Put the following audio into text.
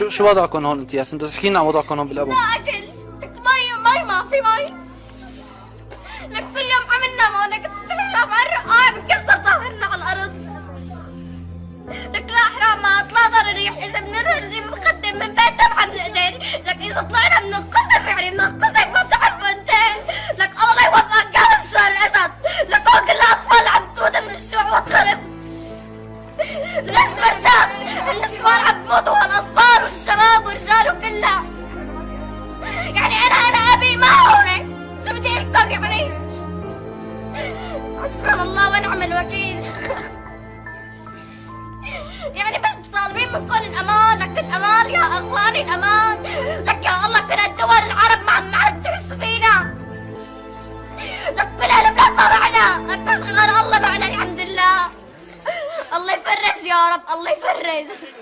شو وضعكم هون انت ياسين؟ بدك تحكي لنا عن وضعكم هون بالابو. لا اكل، لك مي ما في مي، لك كل يوم عملنا لك كل يوم على الرقاع بنكسر ظهرنا على الارض. لك لا حرامات لا ضروري، اذا بنرجع بنقدم من بيت تبعها بنقدر، لك اذا طلعنا بننقذف يعني بننقذك ما بتعرفوا انت. لك الله يوفقك قال الشهر الاسد، لك هون كل الاطفال عم تموت من الجوع والخرف. ليش مرتاح؟ النسوان عم تموت والاطفال والشباب والرجال وكلها. يعني انا ابي ما هون، شو بدي لكم يعني؟ حسبنا الله ونعم الوكيل. يعني بس طالبين منكم الامان، لك الامان يا اخواني الامان، لك يا الله كل الدول العرب ما عم تحسوا فينا، لك كل هالبلاد ما معنا، لك بس غير الله معنا الحمد لله. الله يفرج يا رب، الله يفرج.